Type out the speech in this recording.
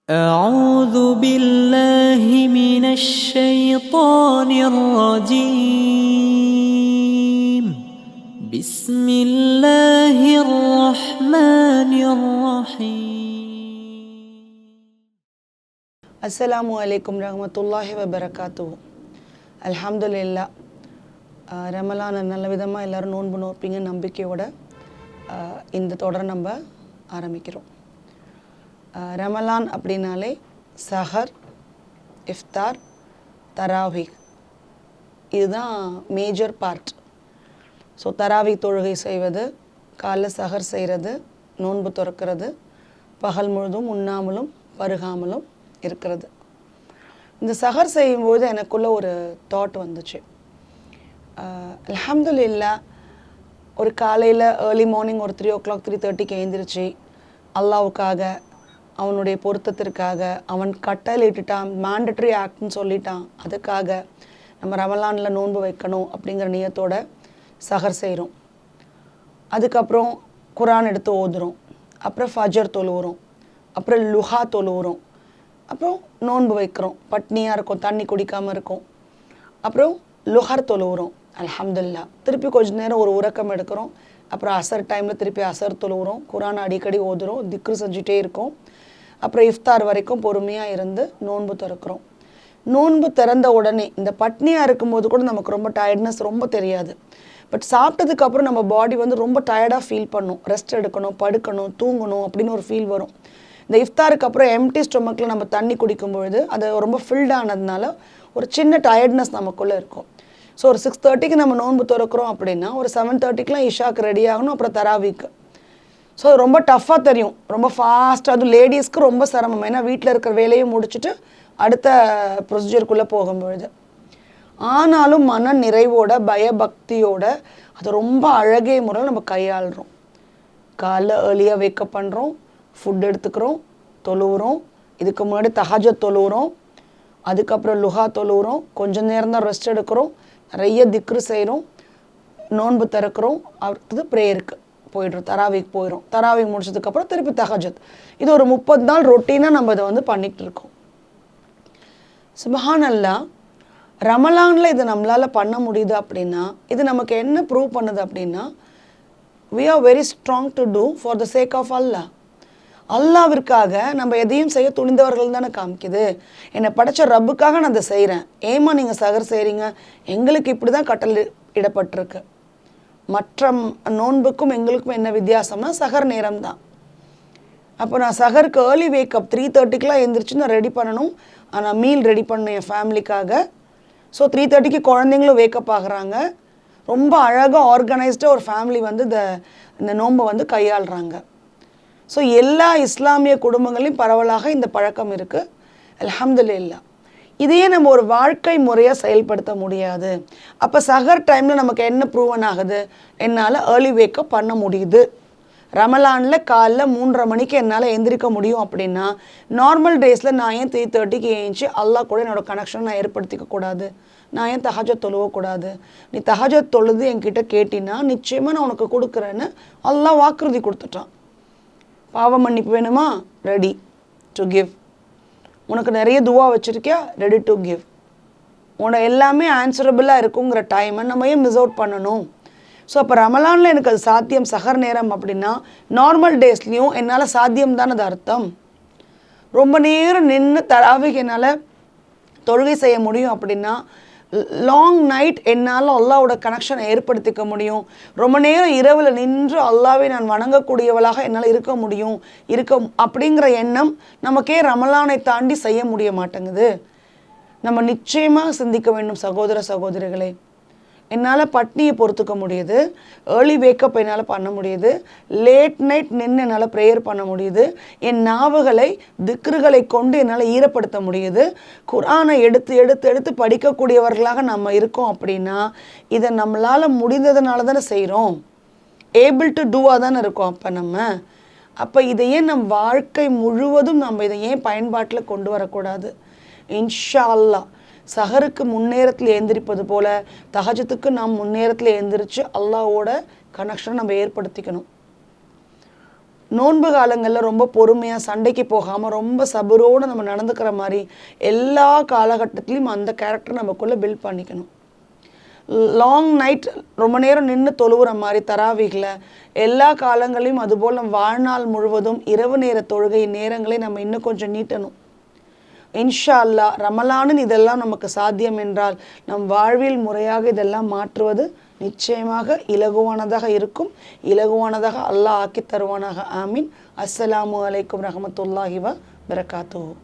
أعوذ بالله من الشيطان الرجيم بسم الله الرحمن الرحيم அஸ்ஸலாமு அலைக்கும் ரஹ்மத்துல்லாஹி வபரகாத்துஹு. அல்ஹம்துலில்லா. ரமலான் நல்ல விதமாக எல்லோரும் நோன்பு நோப்பீங்க நம்பிக்கையோட இந்த தொடர் நம்ம ஆரம்பிக்கிறோம். ரமலான் அப்படின்னாலே சஹர், இஃப்தார், தராவீஹ், இதுதான் மேஜர் பார்ட். ஸோ தராவீஹ் தொழுகை செய்வது, காலைல சஹர் செய்கிறது, நோன்பு திறக்கிறது, பகல் முழுதும் உண்ணாமலும் பருகாமலும் இருக்கிறது. இந்த சஹர் செய்யும்போது எனக்குள்ள ஒரு தாட் வந்துச்சு. அல்ஹம்துலில்லா, ஒரு காலையில் ஏர்லி மார்னிங் ஒரு 3 o'clock 3:30க்கு எழுந்திரிச்சு அல்லாவுக்காக, அவனுடைய பொருத்தத்திற்காக, அவன் கட்டளையிட்டுட்டான், மேண்டட்ரி ஆக்ட்னு சொல்லிட்டான், அதுக்காக நம்ம ரமலானில் நோன்பு வைக்கணும் அப்படிங்கிற நியத்தோட சஹர் செய்கிறோம். அதுக்கப்புறம் குரான் எடுத்து ஓதுறோம், அப்புறம் ஃபஜர் தொழுவுறோம், அப்புறம் லுஹா தொழுவுறோம், அப்புறம் நோன்பு வைக்கிறோம், பட்னியாக இருக்கும், தண்ணி குடிக்காமல் இருக்கும், அப்புறம் லுஹர் தொழுவுறோம். அல்ஹம்துலில்லா. திருப்பி கொஞ்சம் நேரம் ஒரு உறக்கம் எடுக்கிறோம், அப்புறம் அசர் டைமில் திருப்பி அசர் தொழுவுறோம், குரான் அடிக்கடி ஓதுறோம், திக்ரு செஞ்சுட்டே இருக்கோம், அப்புறம் இஃப்தார் வரைக்கும் பொறுமையாக இருந்து நோன்பு திறக்கிறோம். நோன்பு திறந்த உடனே இந்த பட்னியாக இருக்கும்போது கூட நமக்கு ரொம்ப டயர்ட்னஸ் ரொம்ப தெரியாது. பட் சாப்பிட்டதுக்கப்புறம் நம்ம பாடி வந்து ரொம்ப டயர்டாக ஃபீல் பண்ணும், ரெஸ்ட் எடுக்கணும், படுக்கணும், தூங்கணும் அப்படின்னு ஒரு ஃபீல் வரும். இந்த இஃப்தாருக்கு அப்புறம் எம்டி ஸ்டொமக்கில் நம்ம தண்ணி குடிக்கும்பொழுது அது ரொம்ப ஃபில்டானதுனால ஒரு சின்ன டயர்ட்னஸ் நமக்குள்ளே இருக்கும். ஸோ ஒரு 6:30க்கு நம்ம நோன்பு திறக்கிறோம் அப்படின்னா ஒரு 7:30க்குலாம் இஷாக்கு ரெடி ஆகணும், அப்புறம் தராவீக்கு. ஸோ ரொம்ப டஃப்பாக தெரியும், ரொம்ப ஃபாஸ்ட்டாக. அதுவும் லேடிஸ்க்கு ரொம்ப சிரமம், ஏன்னா வீட்டில் இருக்கிற வேலையும் முடிச்சுட்டு அடுத்த ப்ரொசீஜருக்குள்ளே போகும்பொழுது. ஆனாலும் மன நிறைவோட பயபக்தியோட அது ரொம்ப அழகே முறையில் நம்ம கையாளுறோம். காலைல ஏர்லியாக வேக்கப் பண்ணுறோம், ஃபுட் எடுத்துக்கிறோம், தொழுவுறோம், இதுக்கு முன்னாடி தஹஜத் தொழுவுறோம், அதுக்கப்புறம் லுஹா தொழுவுறோம், கொஞ்சம் நேரம் தான் ரெஸ்ட் எடுக்கிறோம், நிறைய திக்ரு செய்கிறோம், நோன்பு திறக்கிறோம், அடுத்தது ப்ரேயருக்கு போயிடுறோம், தராவீக்கு போயிடும். தராவீக் முடிச்சதுக்கப்புறம் திருப்பி தஹஜத். இது ஒரு 30 நாள் ரொட்டீனாக நம்ம இதை வந்து பண்ணிகிட்டு இருக்கோம். சுப்ஹானல்லாஹ். ரமலானில் இது நம்மளால் பண்ண முடியுது அப்படின்னா இது நமக்கு என்ன ப்ரூவ் பண்ணுது அப்படின்னா, we are very strong to do for the sake of Allah. அல்லாவிற்காக நம்ம எதையும் செய்ய துணிந்தவர்கள் தானே காமிக்குது. என்னை படைச்ச ரப்புக்காக நான் அதை செய்கிறேன். ஏமா நீங்கள் சஹர் செய்கிறீங்க, எங்களுக்கு இப்படி தான் கட்டளை இடப்பட்டிருக்கு. மற்ற நோன்புக்கும் எங்களுக்கும் என்ன வித்தியாசம்னா சஹர் நேரம் தான். அப்போ நான் சஹருக்கு ஏர்லி வேக்கப் 3:30க்குலாம் எழுந்திரிச்சு நான் ரெடி பண்ணணும், நான் மீல் ரெடி பண்ணணும் என் ஃபேமிலிக்காக. ஸோ 3:30க்கு குழந்தைங்களும் வேக்கப் ஆகுறாங்க. ரொம்ப அழகாக ஆர்கனைஸ்டாக ஒரு ஃபேமிலி வந்து இந்த நோன்பை வந்து கையாளுறாங்க. ஸோ எல்லா இஸ்லாமிய குடும்பங்களையும் பரவலாக இந்த பழக்கம் இருக்குது. அல்ஹம்துலில்லா. இதையே நம்ம ஒரு வாழ்க்கை முறையாக செயல்படுத்த முடியாது. அப்போ சஹர் டைமில் நமக்கு என்ன ப்ரூவன் ஆகுது, என்னால் ஏர்லி வேக்கப் பண்ண முடியுது. ரமலானில் காலைல 3:30 மணிக்கு என்னால் எந்திரிக்க முடியும் அப்படின்னா நார்மல் டேஸில் நான் ஏன் 3:30க்கு ஏஞ்சி அல்லாஹ் கூட என்னோடய கனெக்ஷன் நான் ஏற்படுத்திக்க கூடாது? நான் ஏன் தஹஜத் தொழுவக்கூடாது? நீ தஹஜத் தொழுது என்கிட்ட கேட்டினா நிச்சயமாக நான் உனக்கு கொடுக்குறேன்னு அல்லாஹ் வாக்குறுதி கொடுத்துட்டான். பாவ மன்னிப்பு வேணுமா? Ready to give. உனக்கு நிறைய துவா வச்சுருக்கியா? Ready to give. உன்னோட எல்லாமே ஆன்சரபிளாக இருக்குங்கிற டைமை நம்ம ஏன் மிஸ் அவுட் பண்ணணும்? ஸோ அப்போ ரமலானில் எனக்கு அது சாத்தியம் சஹர் நேரம் அப்படின்னா நார்மல் டேஸ்லேயும் என்னால் சாத்தியம் தானே அது அர்த்தம். ரொம்ப நேரம் நின்று தராவீஹ் என்னால் தொழுகை செய்ய முடியும் அப்படின்னா லாங் நைட் என்னால் அல்லாவோட கனெக்ஷனை ஏற்படுத்திக்க முடியும். ரொம்ப நேரம் இரவில் நின்று அல்லாவை நான் வணங்கக்கூடியவளாக என்னால் இருக்க முடியும் அப்படிங்கிற எண்ணம் நமக்கே ரமலானை தாண்டி செய்ய முடிய மாட்டேங்குது. நம்ம நிச்சயமாக சிந்திக்க வேண்டும் சகோதர சகோதரிகளே. என்னால் பட்னியை பொறுத்துக்க முடியுது, ஏர்லி வேக்கப் என்னால் பண்ண முடியுது, லேட் நைட் நின்று என்னால் ப்ரேயர் பண்ண முடியுது, என் நாவுகளை திக்ருகளை கொண்டு என்னால் ஈரப்படுத்த முடியுது, குர்ஆனை எடுத்து எடுத்து எடுத்து படிக்கக்கூடியவர்களாக நம்ம இருக்கோம் அப்படின்னா இதை நம்மளால் முடிந்ததுனால தானே செய்கிறோம், ஏபிள் டு டூவாக தானே இருக்கோம். அப்போ இதை ஏன் நம் வாழ்க்கை முழுவதும் நம்ம இதை ஏன் பயன்பாட்டில் கொண்டு வரக்கூடாது? இன்ஷா அல்லாஹ் சஹருக்கு முன்னேரத்தில் எழுந்திரிப்பது போல் தஹஜத்துக்கு நாம் முன்னேரத்தில் எழுந்திரிச்சு அல்லாஹ்வோட கனெக்ஷனை நம்ம ஏற்படுத்திக்கணும். நோன்பு காலங்களில் ரொம்ப பொறுமையாக சண்டைக்கு போகாமல் ரொம்ப சபரோடு நம்ம நடந்துக்கிற மாதிரி எல்லா காலகட்டத்திலையும் அந்த கேரக்டர் நமக்குள்ளே பில்ட் பண்ணிக்கணும். லாங் நைட் ரொம்ப நேரம் நின்று தொழுகிற மாதிரி தராவிகளை எல்லா காலங்களையும் அதுபோல் நம்ம வாழ்நாள் முழுவதும் இரவு நேர தொழுகை நேரங்களை நம்ம இன்னும் கொஞ்சம் நீட்டணும். இன்ஷா அல்லாஹ் ரமலானின் இதெல்லாம் நமக்கு சாத்தியம் என்றால் நம் வாழ்வில் முறையாக இதெல்லாம் மாற்றுவது நிச்சயமாக இலகுவானதாக இருக்கும். இலகுவானதாக அல்லாஹ் ஆக்கி தருவானாக. ஆமீன். அஸ்ஸலாமு அலைக்கும் ரஹமத்துல்லாஹி வ பரகாத்துஹு.